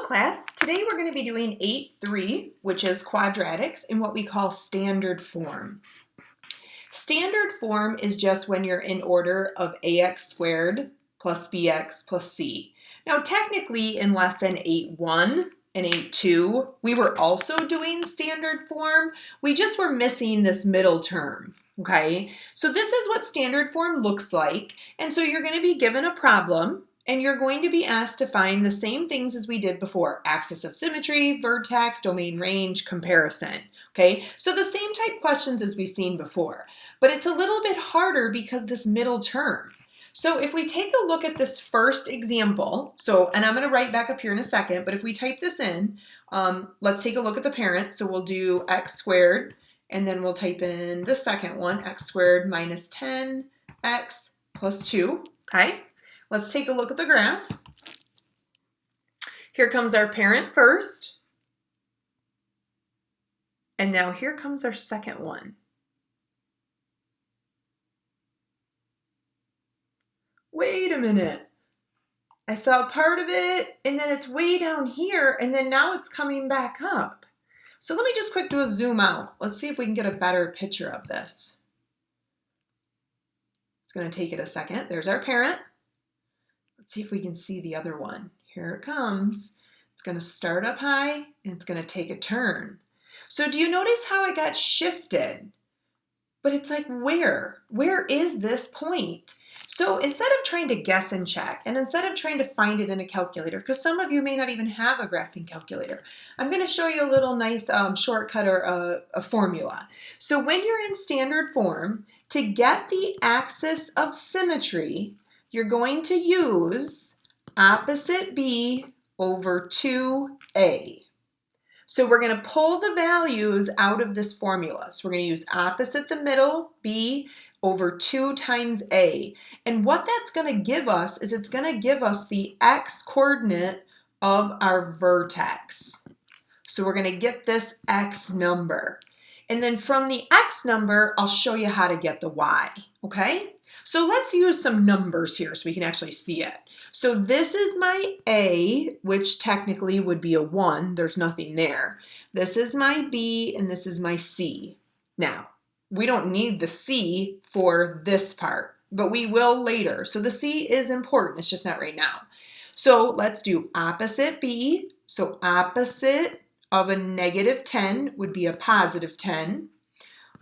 class, today we're going to be doing 8.3, which is quadratics in what we call standard form. Standard form is just when you're in order of ax squared plus bx plus c. Now technically in lesson 8.1 and 8.2, we were also doing standard form. We just were missing this middle term. Okay, so this is what standard form looks like. And so you're going to be given a problem and you're going to be asked to find the same things as we did before: axis of symmetry, vertex, domain, range, comparison. Okay, so the same type questions as we've seen before, but it's a little bit harder because this middle term. So if we take a look at this first example, and I'm going to write back up here in a second, but if we type this in, let's take a look at the parent. So we'll do x squared, and then we'll type in the second one, x squared minus 10x plus 2, okay? Let's take a look at the graph. Here comes our parent first. And now here comes our second one. Wait a minute. I saw part of it, and then it's way down here, and then now it's coming back up. So let me just quick do a zoom out. Let's see if we can get a better picture of this. It's going to take it a second. There's our parent. Let's see if we can see the other one. Here it comes. It's going to start up high, and it's going to take a turn. So do you notice how it got shifted? But it's like, where? Where is this point? So instead of trying to guess and check, and instead of trying to find it in a calculator, because some of you may not even have a graphing calculator, I'm going to show you a little nice shortcut or a formula. So when you're in standard form, to get the axis of symmetry, you're going to use opposite b over 2a. So we're going to pull the values out of this formula. So we're going to use opposite the middle, b, over 2 times a. And what that's going to give us is it's going to give us the x coordinate of our vertex. So we're going to get this x number. And then from the x number, I'll show you how to get the y, okay? So let's use some numbers here so we can actually see it. So this is my A, which technically would be a 1. There's nothing there. This is my B, and this is my C. Now, we don't need the C for this part, but we will later. So the C is important. It's just not right now. So let's do opposite B. So opposite of a negative 10 would be a positive 10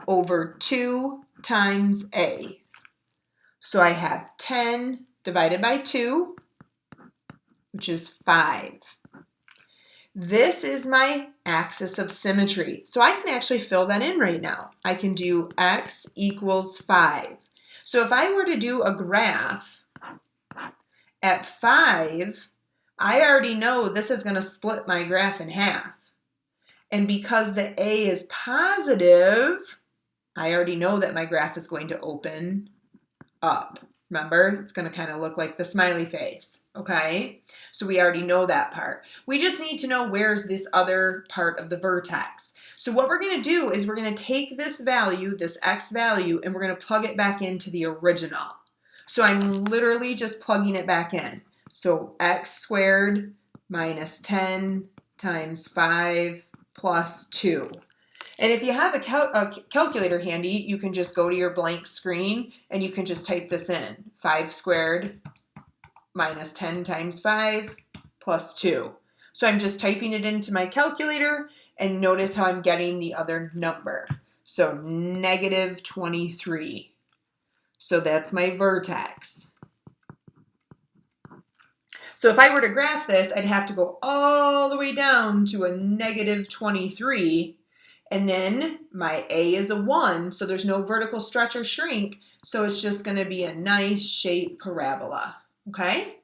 over 2 times A. So I have 10 divided by 2, which is 5. This is my axis of symmetry. So I can actually fill that in right now. I can do x equals 5. So if I were to do a graph at 5, I already know this is going to split my graph in half. And because the A is positive, I already know that my graph is going to open up. Remember, it's going to kind of look like the smiley face, okay? So we already know that part. We just need to know where's this other part of the vertex. So what we're going to do is we're going to take this value, this x value, and we're going to plug it back into the original. So I'm literally just plugging it back in. So x squared minus 10 times 5 plus 2. And if you have a calculator handy, you can just go to your blank screen and you can just type this in. 5 squared minus 10 times 5 plus 2. So I'm just typing it into my calculator, and notice how I'm getting the other number. So negative 23. So that's my vertex. So if I were to graph this, I'd have to go all the way down to a negative 23. And then my A is a 1, so there's no vertical stretch or shrink, so it's just going to be a nice shaped parabola, okay?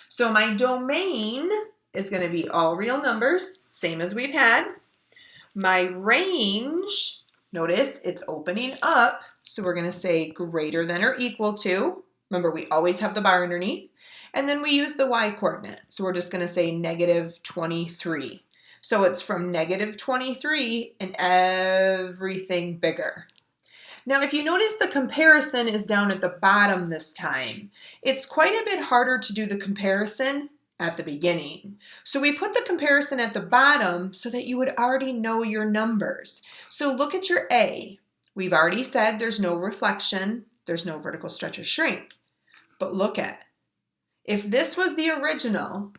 So my domain is going to be all real numbers, same as we've had. My range, notice it's opening up, so we're going to say greater than or equal to. Remember, we always have the bar underneath. And then we use the y coordinate, so we're just going to say negative 23. So it's from negative 23 and everything bigger. Now, if you notice, the comparison is down at the bottom this time. It's quite a bit harder to do the comparison at the beginning. So we put the comparison at the bottom so that you would already know your numbers. So look at your A. We've already said there's no reflection, there's no vertical stretch or shrink. But look at, if this was the original,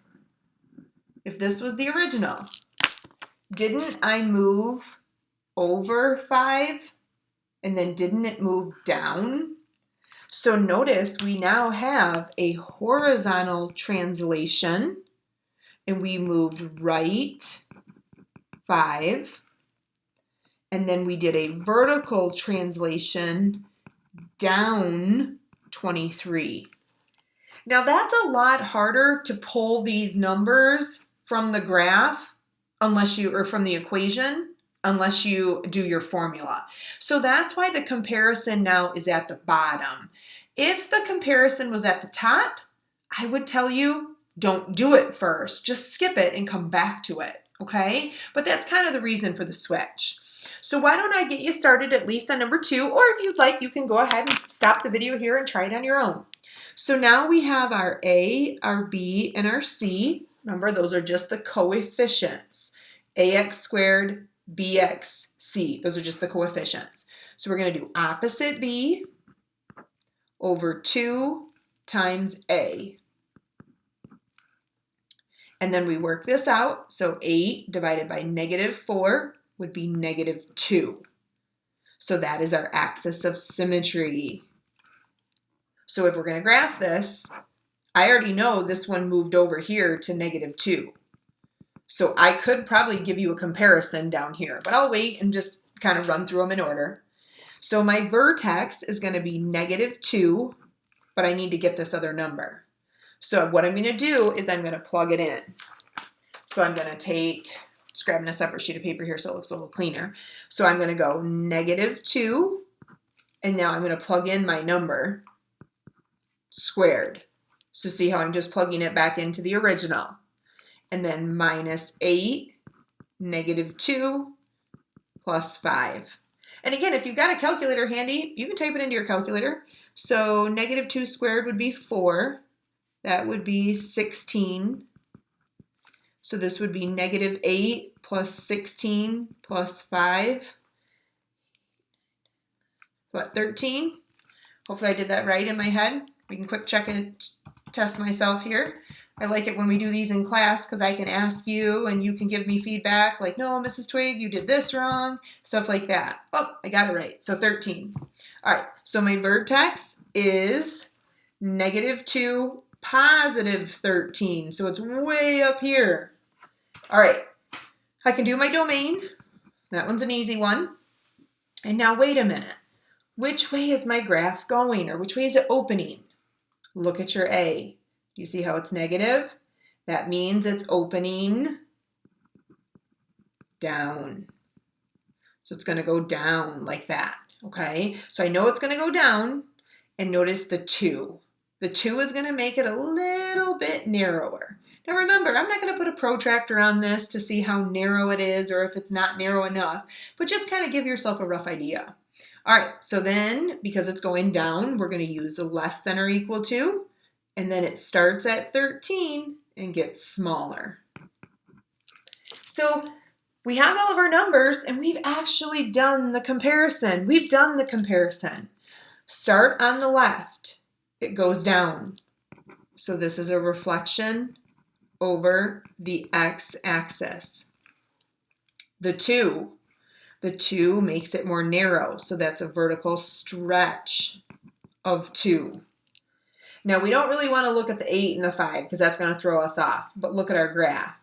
didn't I move over 5? And then didn't it move down? So notice we now have a horizontal translation, and we moved right 5. And then we did a vertical translation down 23. Now that's a lot harder to pull these numbers from the graph or from the equation unless you do your formula. So that's why the comparison now is at the bottom. If the comparison was at the top, I would tell you don't do it first. Just skip it and come back to it, okay? But that's kind of the reason for the switch. So why don't I get you started at least on number 2, or if you'd like, you can go ahead and stop the video here and try it on your own. So now we have our A, our B, and our C. Remember, those are just the coefficients. AX squared, BX, C. Those are just the coefficients. So we're going to do opposite B over 2 times A. And then we work this out. So 8 divided by -4 would be -2. So that is our axis of symmetry. So if we're going to graph this, I already know this one moved over here to -2. So I could probably give you a comparison down here, but I'll wait and just kind of run through them in order. So my vertex is going to be -2, but I need to get this other number. So what I'm going to do is I'm going to plug it in. So I'm going to just grabbing a separate sheet of paper here so it looks a little cleaner. So I'm going to go -2, and now I'm going to plug in my number squared. So see how I'm just plugging it back into the original. And then -8, -2, plus 5. And again, if you've got a calculator handy, you can type it into your calculator. So -2 squared would be 4. That would be 16. So this would be -8 plus 16 plus 5. What, 13? Hopefully I did that right in my head. We can quick check and test myself here. I like it when we do these in class because I can ask you and you can give me feedback like, no, Mrs. Twig, you did this wrong, stuff like that. Oh, I got it right. So 13. All right, so my vertex is -2, +13. So it's way up here. All right, I can do my domain. That one's an easy one. And now wait a minute. Which way is my graph going, or which way is it opening? Look at your A. Do you see how it's negative? That means it's opening down. So it's going to go down like that, okay? So I know it's going to go down, and notice the 2. The 2 is going to make it a little bit narrower. Now remember, I'm not going to put a protractor on this to see how narrow it is or if it's not narrow enough, but just kind of give yourself a rough idea. All right, so then because it's going down, we're going to use a less than or equal to, and then it starts at 13 and gets smaller. So we have all of our numbers and we've actually done the comparison. We've done the comparison. Start on the left, it goes down. So this is a reflection over the x-axis. The 2 makes it more narrow, so that's a vertical stretch of 2. Now, we don't really want to look at the 8 and the 5 because that's going to throw us off, but look at our graph.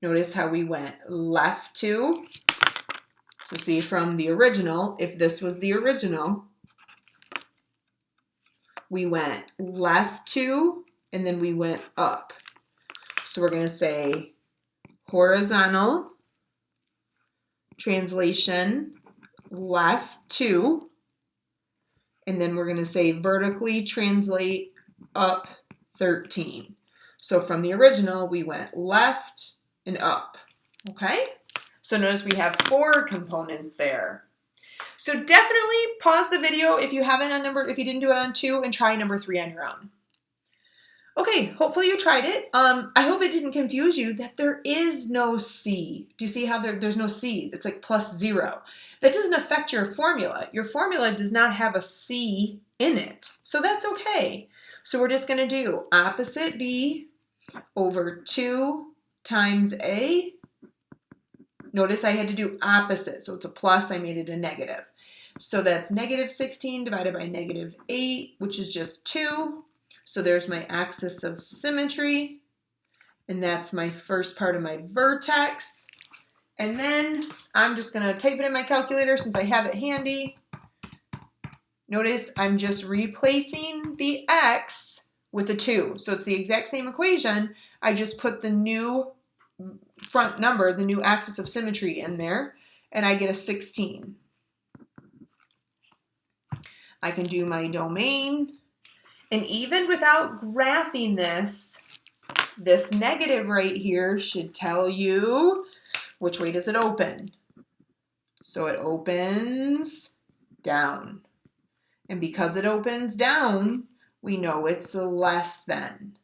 Notice how we went left 2. So see, from the original, if this was the original, we went left 2, and then we went up. So we're going to say horizontal translation left 2, and then we're going to say vertically translate up 13. So from the original, we went left and up, okay? So notice we have 4 components there. So definitely pause the video if you didn't do it on 2 and try number 3 on your own. Okay, hopefully you tried it. I hope it didn't confuse you that there is no C. Do you see how there's no C? It's like plus 0. That doesn't affect your formula. Your formula does not have a C in it. So that's okay. So we're just going to do opposite B over 2 times A. Notice I had to do opposite. So it's a plus, I made it a negative. So that's negative 16 divided by negative 8, which is just 2. So there's my axis of symmetry, and that's my first part of my vertex. And then I'm just going to type it in my calculator since I have it handy. Notice I'm just replacing the x with a 2. So it's the exact same equation. I just put the new front number, the new axis of symmetry in there, and I get a 16. I can do my domain. And even without graphing this negative right here should tell you which way does it open. So it opens down. And because it opens down, we know it's less than.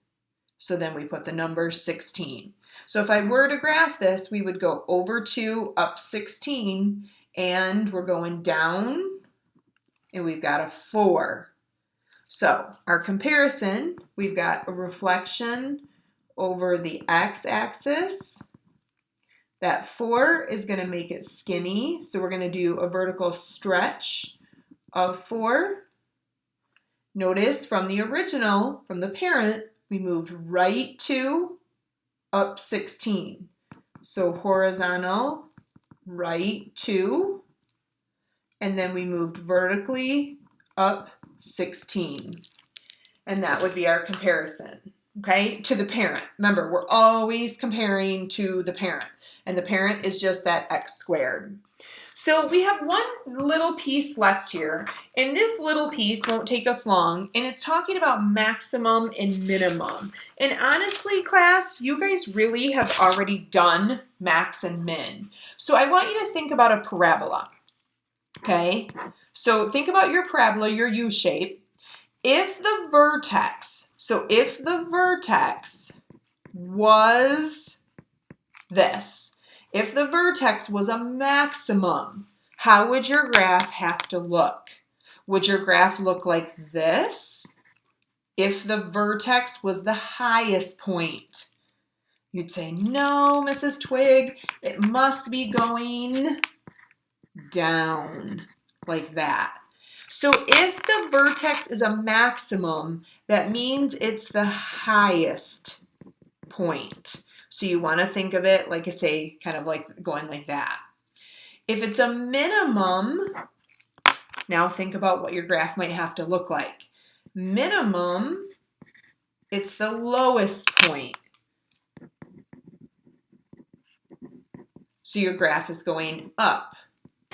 So then we put the number 16. So if I were to graph this, we would go over 2, up 16, and we're going down, and we've got a 4. So our comparison, we've got a reflection over the x-axis. That 4 is going to make it skinny, so we're going to do a vertical stretch of 4. Notice from the original, from the parent, we moved right 2, up 16. So horizontal, right 2, and then we moved vertically up 16. And that would be our comparison, okay, to the parent. Remember, we're always comparing to the parent, and the parent is just that x squared. So we have one little piece left here, and this little piece won't take us long, and it's talking about maximum and minimum. And honestly, class, you guys really have already done max and min. So I want you to think about a parabola, okay? So think about your parabola, your U shape. If the vertex was this, if the vertex was a maximum, how would your graph have to look? Would your graph look like this? If the vertex was the highest point, you'd say, no, Mrs. Twig, it must be going down like that. So if the vertex is a maximum, that means it's the highest point. So you want to think of it, like I say, kind of like going like that. If it's a minimum, now think about what your graph might have to look like. Minimum, it's the lowest point. So your graph is going up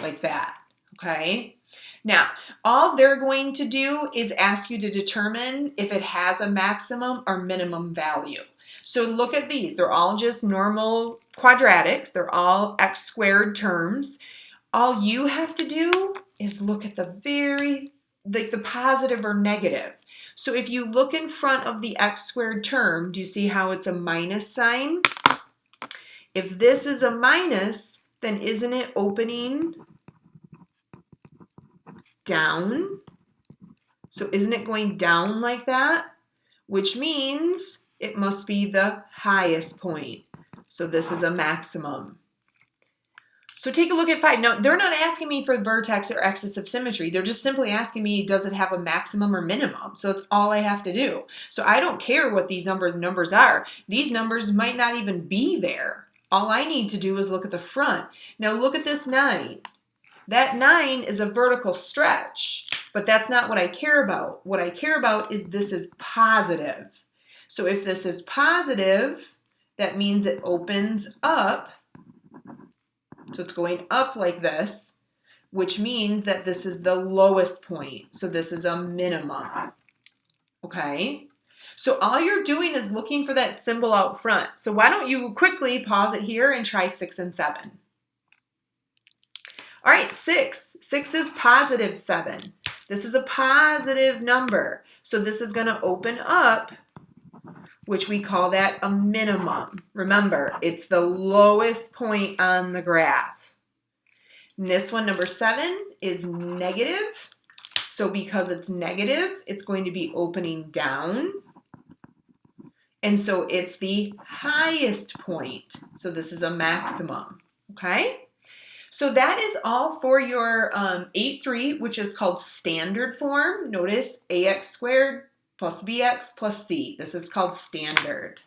like that, okay? Now, all they're going to do is ask you to determine if it has a maximum or minimum value. So look at these. They're all just normal quadratics. They're all x squared terms. All you have to do is look at the positive or negative. So if you look in front of the x squared term, do you see how it's a minus sign? If this is a minus, then isn't it opening down? So isn't it going down like that? Which means it must be the highest point. So this is a maximum. So take a look at 5. Now, they're not asking me for vertex or axis of symmetry. They're just simply asking me, does it have a maximum or minimum? So it's all I have to do. So I don't care what these numbers are. These numbers might not even be there. All I need to do is look at the front. Now look at this 9. That 9 is a vertical stretch, but that's not what I care about. What I care about is this is positive. So if this is positive, that means it opens up. So it's going up like this, which means that this is the lowest point. So this is a minimum. Okay? So all you're doing is looking for that symbol out front. So why don't you quickly pause it here and try 6 and 7. All right, 6. 6 is positive 7. This is a positive number. So this is going to open up which we call that a minimum. Remember, it's the lowest point on the graph. And this one, number 7, is negative. So because it's negative, it's going to be opening down. And so it's the highest point. So this is a maximum, okay? So that is all for your 8-3, which is called standard form. Notice ax squared plus bx plus c. This is called standard.